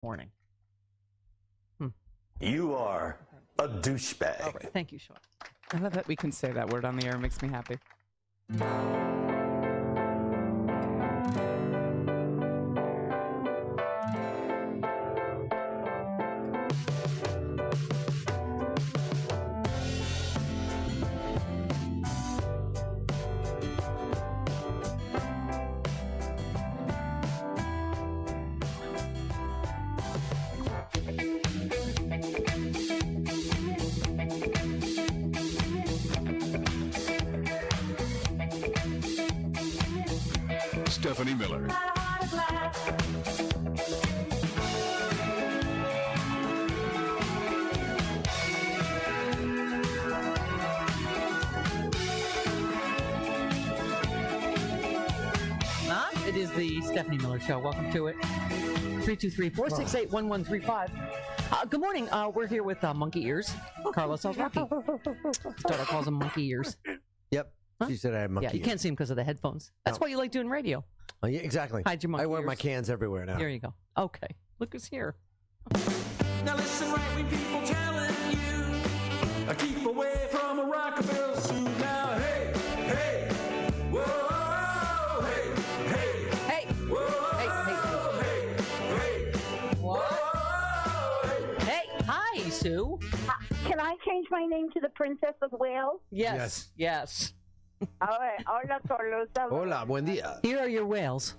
morning. You are a douchebag. All right. Thank you, Sean. I love that we can say that word on the air. It makes me happy. Stephanie Miller. It is the Stephanie Miller Show. Welcome to it. 323-468-1135. Good morning. We're here with Monkey Ears. Carlos Alzraki. Daughter calls him Monkey Ears. Yep. Huh? She said I had monkey Yeah, you can't see him because of the headphones. That's why you like doing radio. Yeah, exactly. Hide your monkey I wear ears. my cans everywhere now. There you go. Okay. Look who's here. Now listen, right-wing people telling you, keep away from a rockabilly suit. Now, hey, hey, whoa, hey, hey, Hey. whoa, Hey, hey, hey, What? whoa, hey. Hey. Hi, Sue. Can I change my name to the Princess of Wales? Yes. Yes. All right. Hola, Carlos. Hola, buen día. Here are your whales.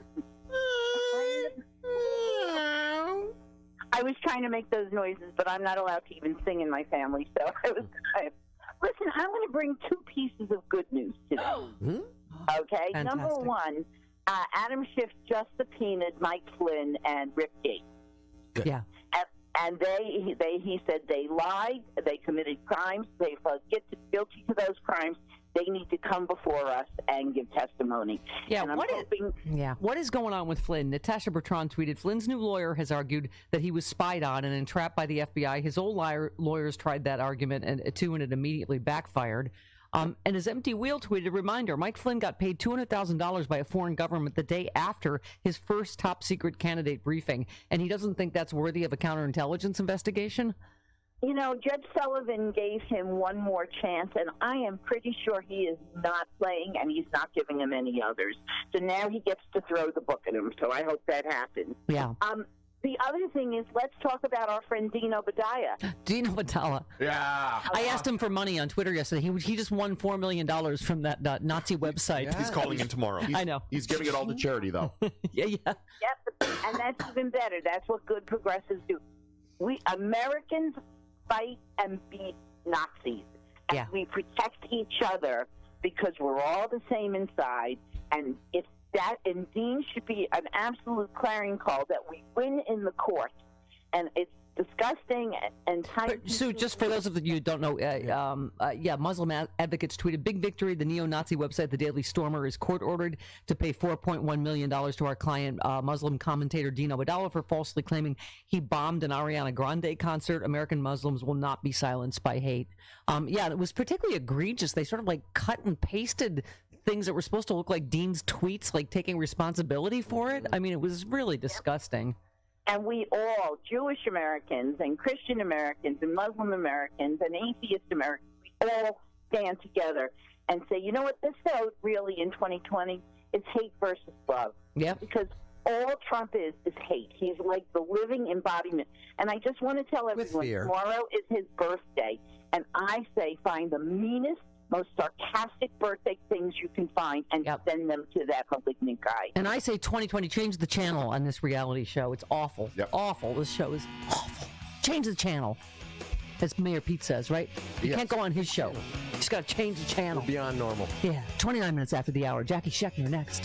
I was trying to make those noises, but I'm not allowed to even sing in my family, so Listen, I'm going to bring two pieces of good news today. Okay? Fantastic. Number one, Adam Schiff just subpoenaed Mike Flynn and Rick Gates. Yeah. And he said they lied, they committed crimes, they felt guilty to those crimes. They need to come before us and give testimony. Yeah, and I'm hoping. What is going on with Flynn? Natasha Bertrand tweeted, Flynn's new lawyer has argued that he was spied on and entrapped by the FBI. His old lawyers tried that argument and it immediately backfired. And his empty wheel tweeted, reminder, Mike Flynn got paid $200,000 by a foreign government the day after his first top secret candidate briefing. And he doesn't think that's worthy of a counterintelligence investigation? You know, Judge Sullivan gave him one more chance, and I am pretty sure he is not playing, and he's not giving him any others. So now he gets to throw the book at him, so I hope that happens. Yeah. The other thing is, let's talk about our friend Dino Badaya. Dino Badala. Yeah. I asked him for money on Twitter yesterday. He just won $4 million from that Nazi website. Yeah. He's calling in tomorrow. I know. He's giving it all to charity, though. Yeah. Yep, and that's even better. That's what good progressives do. We Americans fight and beat Nazis. And Yeah. we protect each other because we're all the same inside. And if that, and Dean should be an absolute clarion call that we win in the court. And it's disgusting and time. Sue, just for those of you who don't know, Muslim advocates tweeted, big victory. The neo-Nazi website, The Daily Stormer, is court-ordered to pay $4.1 million to our client, Muslim commentator Dino Badala, for falsely claiming he bombed an Ariana Grande concert. American Muslims will not be silenced by hate. It was particularly egregious. They sort of like cut and pasted things that were supposed to look like Dean's tweets, like taking responsibility for it. I mean, it was really disgusting. And we all, Jewish Americans and Christian Americans and Muslim Americans and atheist Americans, we all stand together and say, you know what, this vote really in 2020 is hate versus love. Yeah. Because all Trump is hate. He's like the living embodiment. And I just want to tell everyone, fear. tomorrow is his birthday. And I say find the meanest, most sarcastic birthday things you can find and send them to that malignant guy. And I say 2020, change the channel on this reality show. It's awful. Yep. Awful. This show is awful. Change the channel, as Mayor Pete says, right? You can't go on his show. You just got to change the channel. Beyond normal. Yeah. 29 minutes after the hour. Jackie Scheckner next.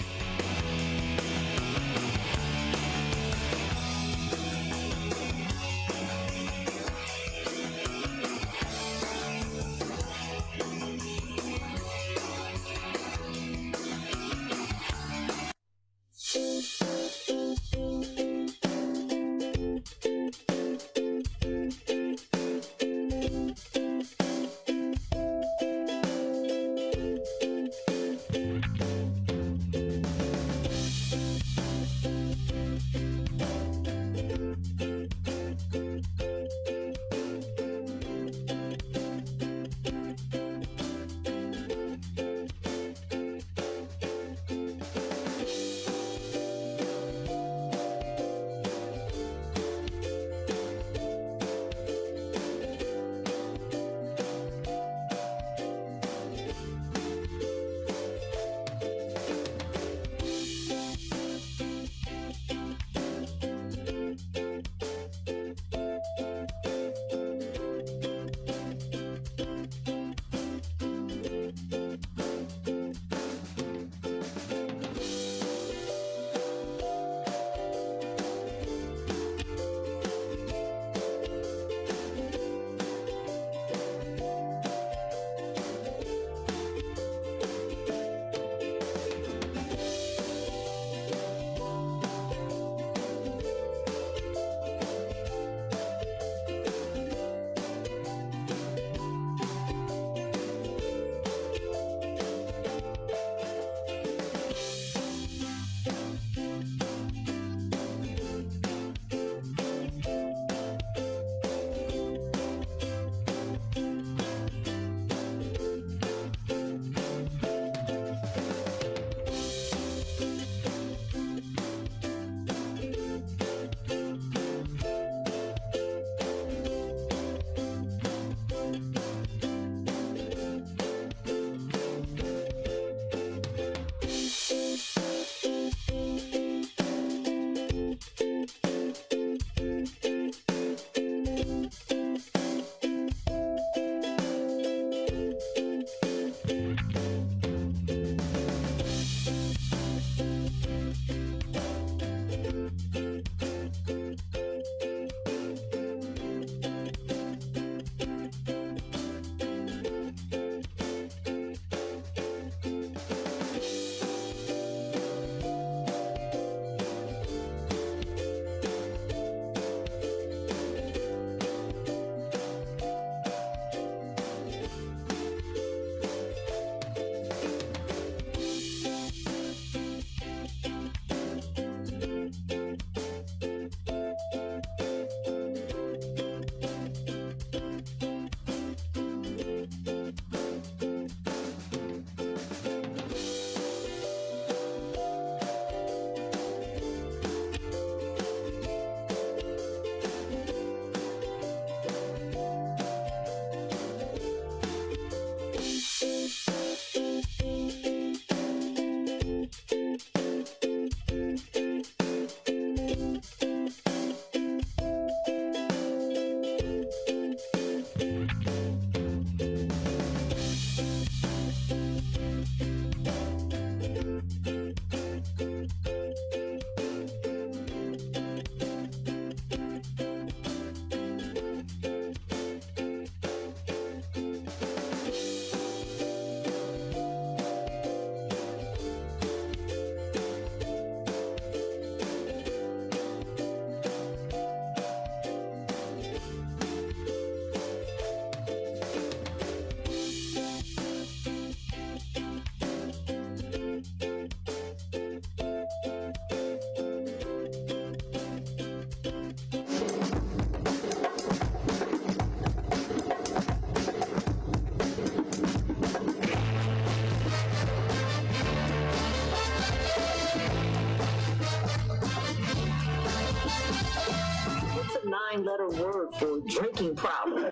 9-letter word for drinking problem.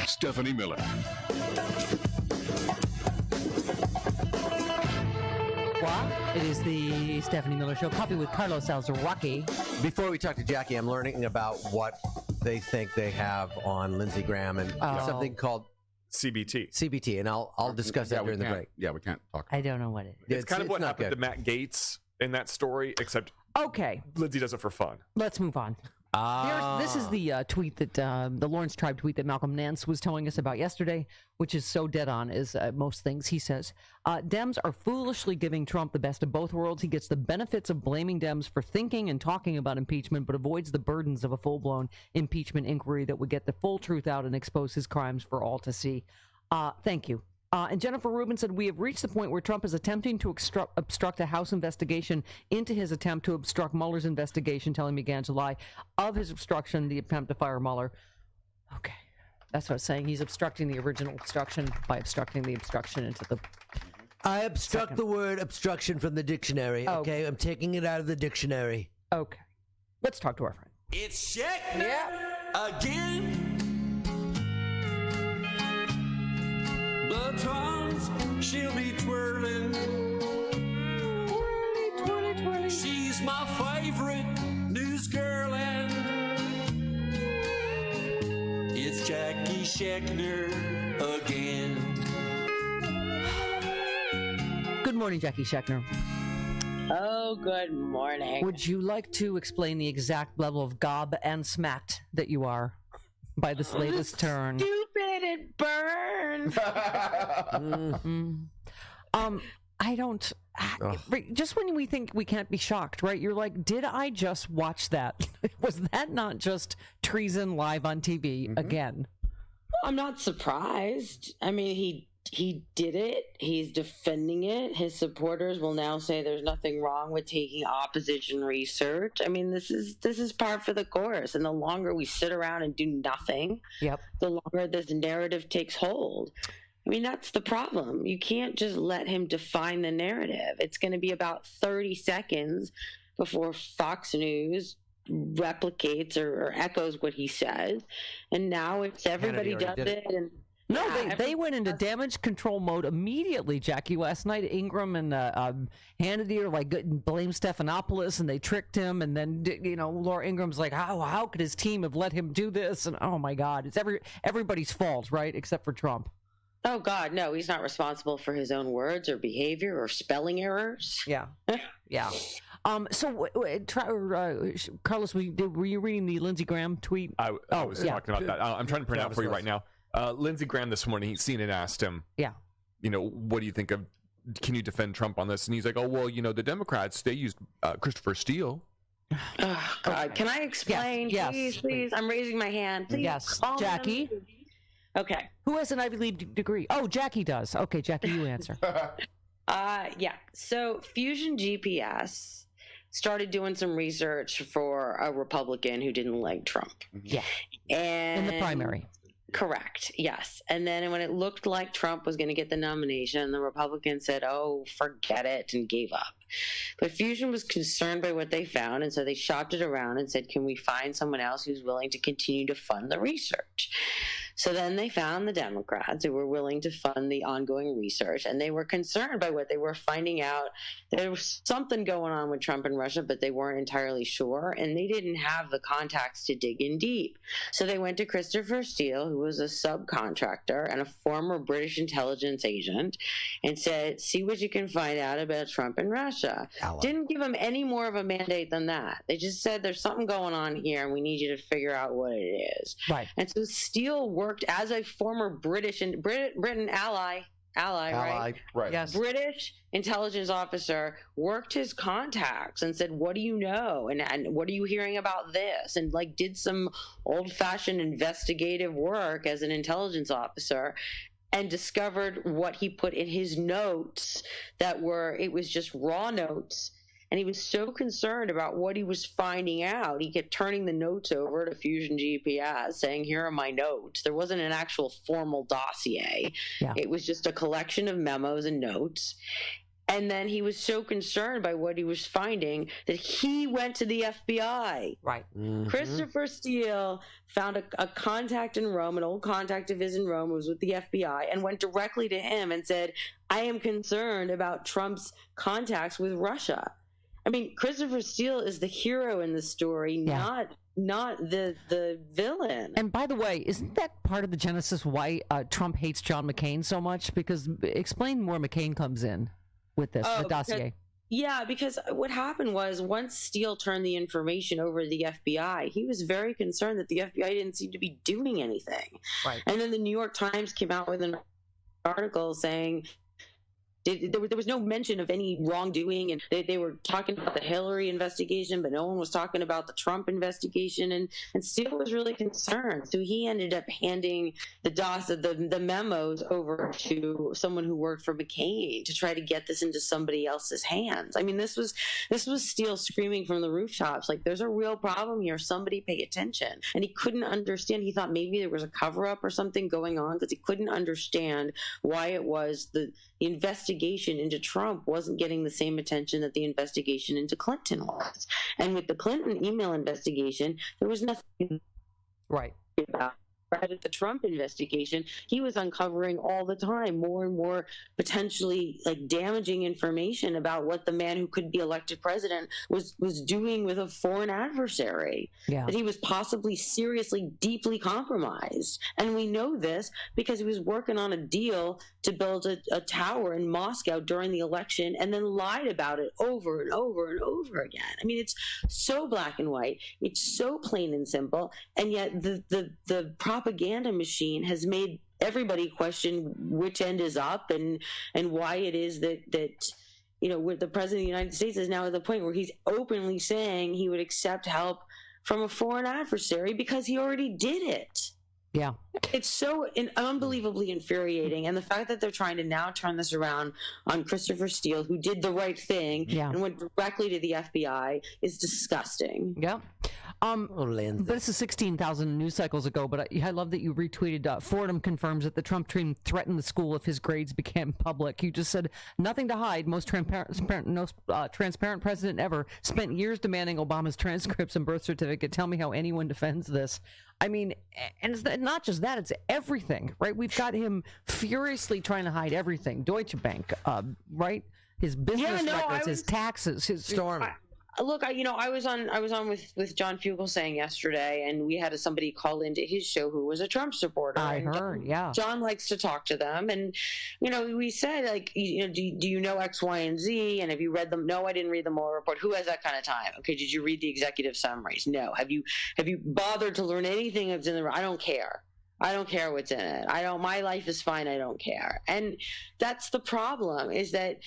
Stephanie Miller. It is the Stephanie Miller Show. Coffee with Carlos Alzaraki. Before we talk to Jackie, I'm learning about what they think they have on Lindsey Graham and something called CBT. and I'll discuss that during the break. Yeah, we can't talk. I don't know what it is. It's kind of what not happened good. to Matt Gaetz in that story, except Okay, Lindsay does it for fun. let's move on. This is the tweet that the Lawrence Tribe tweet that Malcolm Nance was telling us about yesterday, which is so dead on as most things. He says, Dems are foolishly giving Trump the best of both worlds. He gets the benefits of blaming Dems for thinking and talking about impeachment, but avoids the burdens of a full-blown impeachment inquiry that would get the full truth out and expose his crimes for all to see. Thank you. And Jennifer Rubin said, we have reached the point where Trump is attempting to obstruct a House investigation into his attempt to obstruct Mueller's investigation, telling me began July of his obstruction, the attempt to fire Mueller. Okay. That's what I was saying. He's obstructing the original obstruction by obstructing the obstruction into the... I abstract the word obstruction from the dictionary, okay? I'm taking it out of the dictionary. Okay. Let's talk to our friend. It's Scheckner again. The tongues she'll be twirling. She's my favorite news girl, and it's Jackie Scheckner again. Good morning, Jackie Scheckner. Oh, good morning. Would you like to explain the exact level of gob and smacked that you are by this latest turn? Stupid, it burns. I don't. Just when we think we can't be shocked, right? You're like, did I just watch that? Was that not just treason live on TV again? I'm not surprised. I mean, he did it. He's defending it. His supporters will now say there's nothing wrong with taking opposition research. I mean, this is par for the course. And the longer we sit around and do nothing, the longer this narrative takes hold. I mean, that's the problem. You can't just let him define the narrative. It's going to be about 30 seconds before Fox News replicates or echoes what he says. And now it's everybody does it. And no, they went into damage control mode immediately, Jackie. Last night, Ingram and Hannity are like blame Stephanopoulos, and they tricked him. And then Laura Ingram's like, how could his team have let him do this? And oh my God, it's everybody's fault, right? Except for Trump. Oh God, no! He's not responsible for his own words or behavior or spelling errors. Yeah. So, Carlos, were you reading the Lindsey Graham tweet? I was talking about that. I'm trying to print it out for you right now. Lindsey Graham this morning, CNN asked him, what do you think of, can you defend Trump on this? And he's like, oh, well, the Democrats, they used Christopher Steele. Oh, God. Can I explain? Yes, please. I'm raising my hand. Please. Yes. Jackie? Okay. Who has an Ivy League degree? Oh, Jackie does. Okay, Jackie, you answer. So Fusion GPS started doing some research for a Republican who didn't like Trump. Yeah. And in the primary. Correct. Yes. And then when it looked like Trump was going to get the nomination, the Republicans said, oh, forget it, and gave up. But Fusion was concerned by what they found, and so they shopped it around and said, can we find someone else who's willing to continue to fund the research? So then they found the Democrats who were willing to fund the ongoing research, and they were concerned by what they were finding out. There was something going on with Trump and Russia, but they weren't entirely sure, and they didn't have the contacts to dig in deep. So they went to Christopher Steele, who was a subcontractor and a former British intelligence agent, and said, see what you can find out about Trump and Russia. Didn't give him any more of a mandate than that. They just said, there's something going on here, and we need you to figure out what it is. Right. And so Steele worked as a former British and Britain ally, right? Yes. British intelligence officer, worked his contacts and said, what do you know? And what are you hearing about this? And did some old-fashioned investigative work as an intelligence officer, and discovered what he put in his notes it was just raw notes. And he was so concerned about what he was finding out, he kept turning the notes over to Fusion GPS, saying, here are my notes. There wasn't an actual formal dossier. Yeah. It was just a collection of memos and notes. And then he was so concerned by what he was finding that he went to the FBI. Right. Mm-hmm. Christopher Steele found a contact in Rome, an old contact of his in Rome, was with the FBI, and went directly to him and said, I am concerned about Trump's contacts with Russia. I mean, Christopher Steele is the hero in the story, not the villain. And by the way, isn't that part of the genesis why Trump hates John McCain so much? Because explain where McCain comes in with this, the dossier. Because what happened was once Steele turned the information over to the FBI, he was very concerned that the FBI didn't seem to be doing anything. Right. And then the New York Times came out with an article saying there was no mention of any wrongdoing, and they were talking about the Hillary investigation, but no one was talking about the Trump investigation, and Steele was really concerned. So he ended up handing the memos over to someone who worked for McCain to try to get this into somebody else's hands. I mean, this was Steele screaming from the rooftops, like, there's a real problem here, somebody pay attention. And he couldn't understand. He thought maybe there was a cover-up or something going on, because he couldn't understand why it was the investigation into Trump wasn't getting the same attention that the investigation into Clinton was. And with the Clinton email investigation, there was nothing right about. At the Trump investigation, he was uncovering all the time more and more potentially like damaging information about what the man who could be elected president was doing with a foreign adversary. Yeah. That he was possibly seriously, deeply compromised. And we know this because he was working on a deal to build a tower in Moscow during the election and then lied about it over and over and over again. I mean, it's so black and white. It's so plain and simple. And yet the propaganda machine has made everybody question which end is up and why it is that with the president of the United States is now at the point where he's openly saying he would accept help from a foreign adversary because he already did it. Yeah. It's so unbelievably infuriating. And the fact that they're trying to now turn this around on Christopher Steele, who did the right thing and went directly to the FBI, is disgusting. Yeah. This is 16,000 news cycles ago, but I love that you retweeted, Fordham confirms that the Trump team threatened the school if his grades became public. You just said, nothing to hide, most transparent president ever, spent years demanding Obama's transcripts and birth certificate. Tell me how anyone defends this. I mean, and it's not just that, it's everything, right? We've got him furiously trying to hide everything. Deutsche Bank, right? His business records, his taxes, his... Stormy. Look, I was on with John Fugelsang yesterday, and we had somebody call into his show who was a Trump supporter. I heard, John likes to talk to them, and we said, like, do you know X, Y, and Z? And have you read them? No, I didn't read the Mueller report. Who has that kind of time? Okay, did you read the executive summaries? No. Have you bothered to learn anything that's in the? I don't care. I don't care what's in it. My life is fine. I don't care. And that's the problem, is that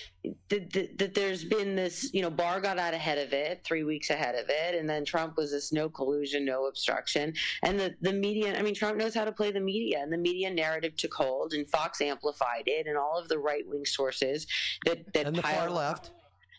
there's been this, Barr got out ahead of it, 3 weeks ahead of it. And then Trump was this no collusion, no obstruction. And the media, Trump knows how to play the media, and the media narrative took hold, and Fox amplified it, and all of the right wing sources that and the far left,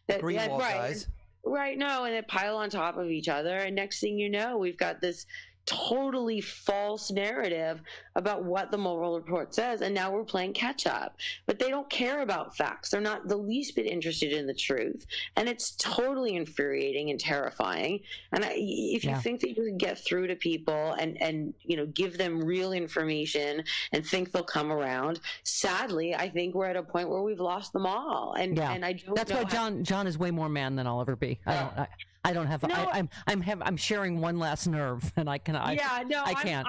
Greenwald guys. Right. No. And it pile on top of each other. And next thing you know, we've got this totally false narrative about what the Mueller report says, and now we're playing catch up. But they don't care about facts. They're not the least bit interested in the truth, and it's totally infuriating and terrifying. And if you think that you can get through to people and give them real information and think they'll come around, sadly, I think we're at a point where we've lost them all. And I don't. That's why John is way more man than I'll ever be. I don't have. No, I'm sharing one last nerve, and I can't.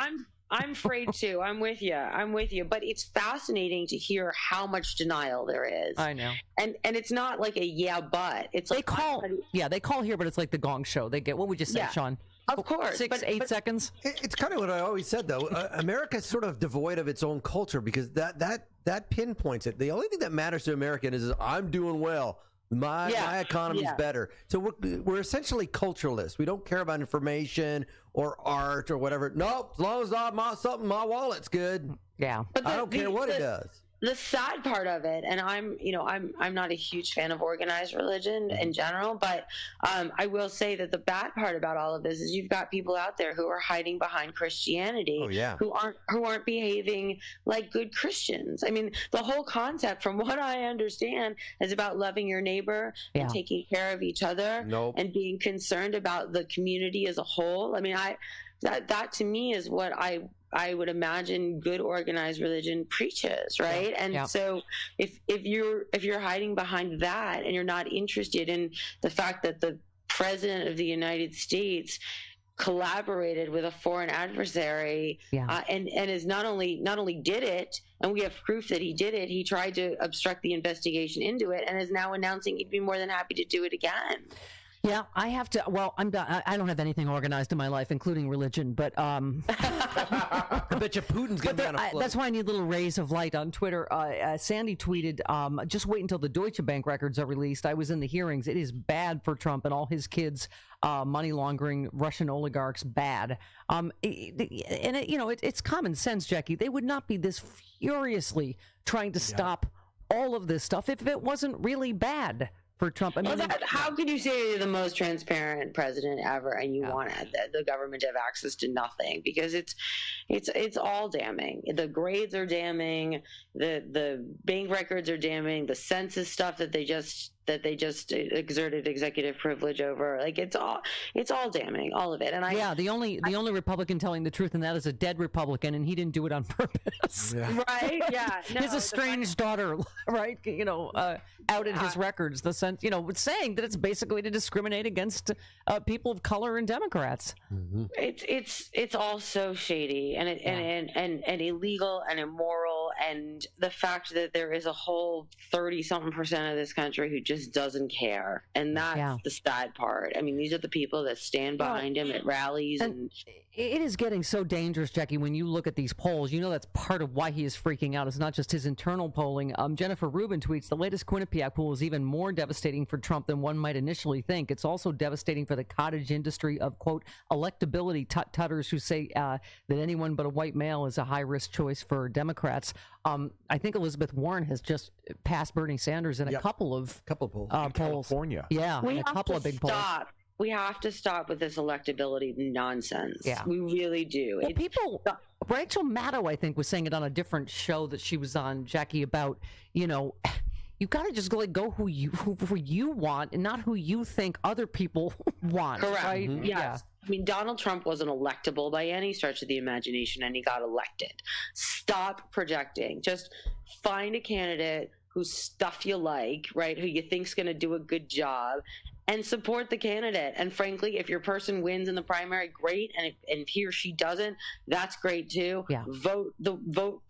I'm afraid to. I'm with you. But it's fascinating to hear how much denial there is. I know. And it's not like a but. It's they call here, but it's like the Gong Show. They get, what would you say, Sean? Of course. 8 seconds. It's kind of what I always said, though. America's sort of devoid of its own culture, because that pinpoints it. The only thing that matters to American is I'm doing well. My economy's better. So we're essentially culturalists. We don't care about information or art or whatever. Nope, as long as my wallet's good. Yeah. I don't care what it does. the sad part of it, and I'm not a huge fan of organized religion in general, but I will say that the bad part about all of this is you've got people out there who are hiding behind Christianity, who aren't behaving like good Christians. I mean, the whole concept, from what I understand, is about loving your neighbor and taking care of each other and being concerned about the community as a whole. I mean, that to me is what I would imagine good organized religion preaches, right? So if you're hiding behind that and you're not interested in the fact that the president of the United States collaborated with a foreign adversary and is not only did it, and we have proof that he did it, he tried to obstruct the investigation into it and is now announcing he'd be more than happy to do it again. Yeah, I have to. Well, I don't have anything organized in my life, including religion. But I bet you Putin's going to be on a float. That's why I need little rays of light on Twitter. Sandy tweeted, "Just wait until the Deutsche Bank records are released. I was in the hearings. It is bad for Trump and all his kids. Money laundering Russian oligarchs, bad. It's common sense, Jackie. They would not be this furiously trying to stop all of this stuff if it wasn't really bad." For Trump, I mean, how could you say you're the most transparent president ever, and you want the government to have access to nothing? Because it's all damning. The grades are damning. The bank records are damning. The census stuff that they just exerted executive privilege over, like it's all damning, all of it. And the only Republican telling the truth, and that is a dead Republican, and he didn't do it on purpose. Right? Yeah. No, his estranged daughter, right? Outed his records. Saying that it's basically to discriminate against people of color and Democrats. Mm-hmm. It's all so shady and illegal and immoral, and the fact that there is a whole 30-something% of this country who just doesn't care, and that's the sad part. I mean, these are the people that stand behind him at rallies, and it is getting so dangerous, Jackie. When you look at these polls, that's part of why he is freaking out. It's not just his internal polling. Jennifer Rubin tweets, "The latest Quinnipiac poll is even more devastating for Trump than one might initially think. It's also devastating for the cottage industry of, quote, electability tut-tutters who say that anyone but a white male is a high-risk choice for Democrats." I think Elizabeth Warren has just passed Bernie Sanders in a couple of polls. California. Yeah, a couple of big polls. We have to stop with this electability nonsense. Yeah. We really do. Well, Rachel Maddow, I think, was saying it on a different show that she was on, Jackie, about, you got to just go who you want and not who you think other people want. Correct. Right? Mm-hmm. Yes. Yeah. I mean, Donald Trump wasn't electable by any stretch of the imagination, and he got elected. Stop projecting. Just find a candidate whose stuff you like, right, who you think's going to do a good job, and support the candidate. And frankly, if your person wins in the primary, great. And if he or she doesn't, that's great too. Yeah. Vote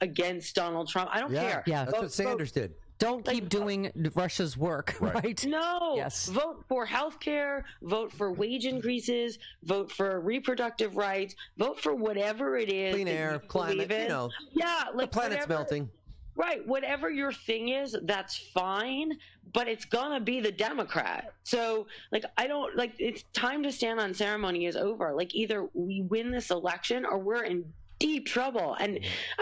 against Donald Trump. I don't care. Yeah, that's what Sanders did. Don't keep doing Russia's work, right? No. Yes. Vote for health care, vote for wage increases, vote for reproductive rights, vote for whatever it is. Clean air, climate, Yeah, the planet's melting. Right. Whatever your thing is, that's fine, but it's going to be the Democrat. So, it's time to stand on ceremony is over. Either we win this election or we're in deep trouble. And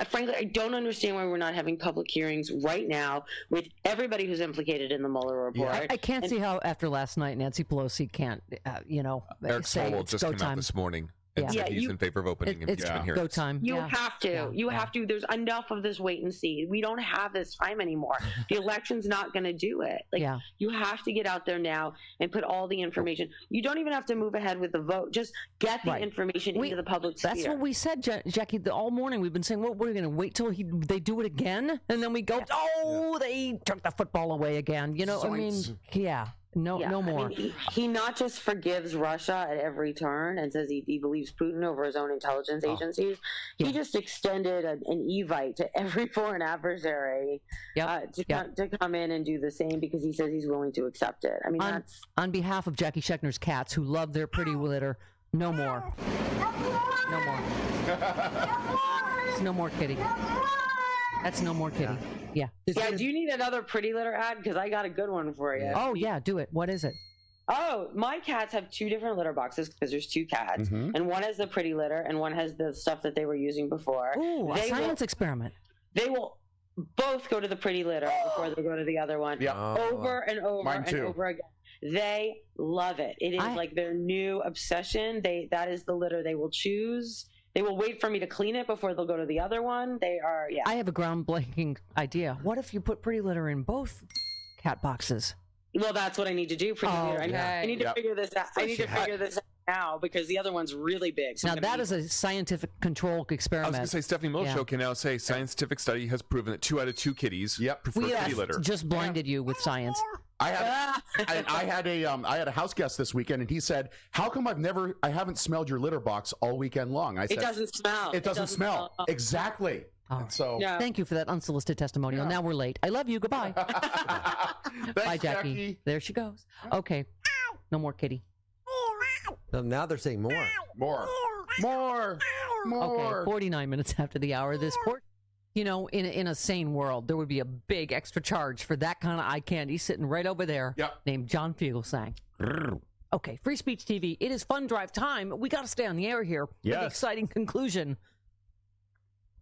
frankly, I don't understand why we're not having public hearings right now with everybody who's implicated in the Mueller report. Yeah. I can't see how after last night Nancy Pelosi can't, Eric say Swalwell it's just go came time. out this morning and said he's in favor of opening impeachment hearings. Go time. You have to. You have to. There's enough of this wait and see. We don't have this time anymore. The election's not going to do it. You have to get out there now and put all the information. You don't even have to move ahead with the vote. Just get the information into the public sphere. That's what we said, Jackie. All morning we've been saying, well, we're going to wait till they do it again, and then we go, they took the football away again. No more. I mean, he not just forgives Russia at every turn and says he believes Putin over his own intelligence agencies. He just extended an evite to every foreign adversary to come in and do the same because he says he's willing to accept it. I mean, on behalf of Jackie Schechner's cats who love their pretty litter, no more. No more. It's no more kitty. That's no more kitty. Yeah. Do you need another pretty litter ad? Because I got a good one for you. Oh, yeah, do it. What is it? Oh, my cats have two different litter boxes because there's two cats. Mm-hmm. And one has the pretty litter and one has the stuff that they were using before. Ooh, a science experiment. They will both go to the pretty litter before they go to the other one. Yeah. Over and over Mine and too. over again. They love it. It is like their new obsession. That is the litter they will choose. They will wait for me to clean it before they'll go to the other one. They are, yeah. I have a groundbreaking idea. What if you put pretty litter in both cat boxes? Well, that's what I need to do. Pretty litter. I need to figure this out. I need to figure this out now because the other one's really big. So now that is a scientific control experiment. I was going to say, Stephanie Mills Show can now say scientific study has proven that 2 out of 2 kitties prefer kitty litter. Just blinded you with science. I had a house guest this weekend, and he said, "How come I haven't smelled your litter box all weekend long?" I said, "It doesn't smell. It doesn't smell. Exactly." Right. So thank you for that unsolicited testimonial. Now we're late. I love you. Goodbye. Bye, Jackie. There she goes. Okay. No more kitty. So now they're saying more. Okay, 49 minutes after the hour. This port, in a sane world, there would be a big extra charge for that kind of eye candy sitting right over there named John Fugelsang. Okay, Free Speech TV. It is fun drive time. We got to stay on the air here. Yes. With the exciting conclusion.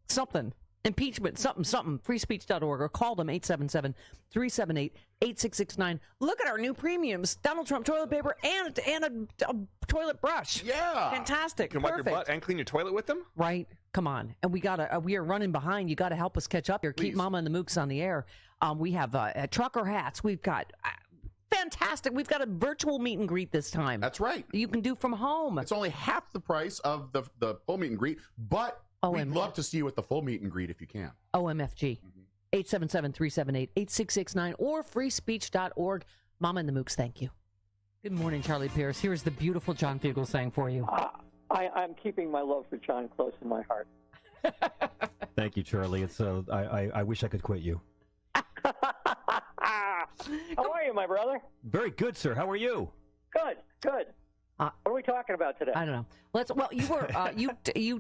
Something. Impeachment, something. Freespeech.org or call them 877-378-8669. Look at our new premiums. Donald Trump toilet paper and a toilet brush. Yeah. Fantastic. You can wipe your butt and clean your toilet with them? Right. Come on. And we are running behind. You got to help us catch up here. Please. Keep Mama and the Mooks on the air. We have trucker hats. We've got fantastic. We've got a virtual meet and greet this time. That's right. You can do from home. It's only half the price of the full meet and greet, but we'd love to see you at the full meet and greet if you can. OMFG. 877-378-8669 or freespeech.org. Mama and the Mooks, thank you. Good morning, Charlie Pierce. Here's the beautiful John Fugelsang for you. I'm keeping my love for John close in my heart. Thank you, Charlie. It's I wish I could quit you. How are you, my brother? Very good, sir. How are you? Good. What are we talking about today? I don't know. You were you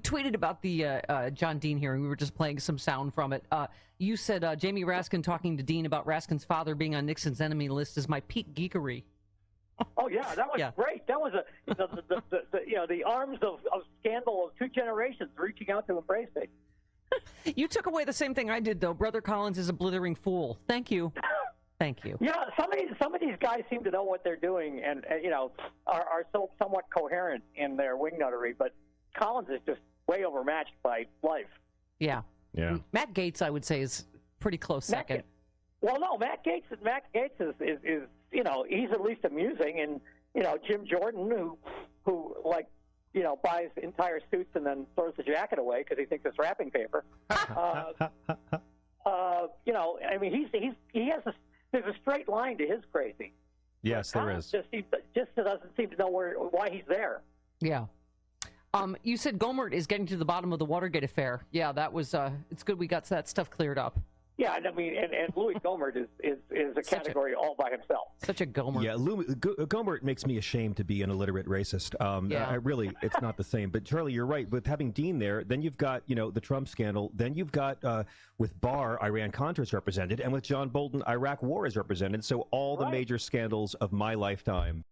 tweeted about the John Dean hearing. We were just playing some sound from it. You said Jamie Raskin talking to Dean about Raskin's father being on Nixon's enemy list is my peak geekery. Oh yeah, that was great. That was the arms of scandal of 2 generations reaching out to embrace me. You took away the same thing I did, though. Brother Collins is a blithering fool. Thank you. Thank you. Yeah, some of these guys seem to know what they're doing and are so somewhat coherent in their wingnuttery, but Collins is just way overmatched by life. Yeah. Yeah. Matt Gaetz, I would say, is pretty close second. Well, no, Matt Gaetz is he's at least amusing, and Jim Jordan who buys entire suits and then throws the jacket away because he thinks it's wrapping paper. I mean, he has there's a straight line to his crazy. Yes, there is. Just doesn't seem to know why he's there. Yeah. You said Gohmert is getting to the bottom of the Watergate affair. Yeah, that was. It's good we got that stuff cleared up. Yeah, and I mean, and Louis Gohmert is a category all by himself. Such a Gohmert. Yeah, Gohmert makes me ashamed to be an illiterate racist. It's not the same. But Charlie, you're right. With having Dean there, then you've got the Trump scandal. Then you've got with Barr, Iran-Contra is represented, and with John Bolton, Iraq War is represented. So all the major scandals of my lifetime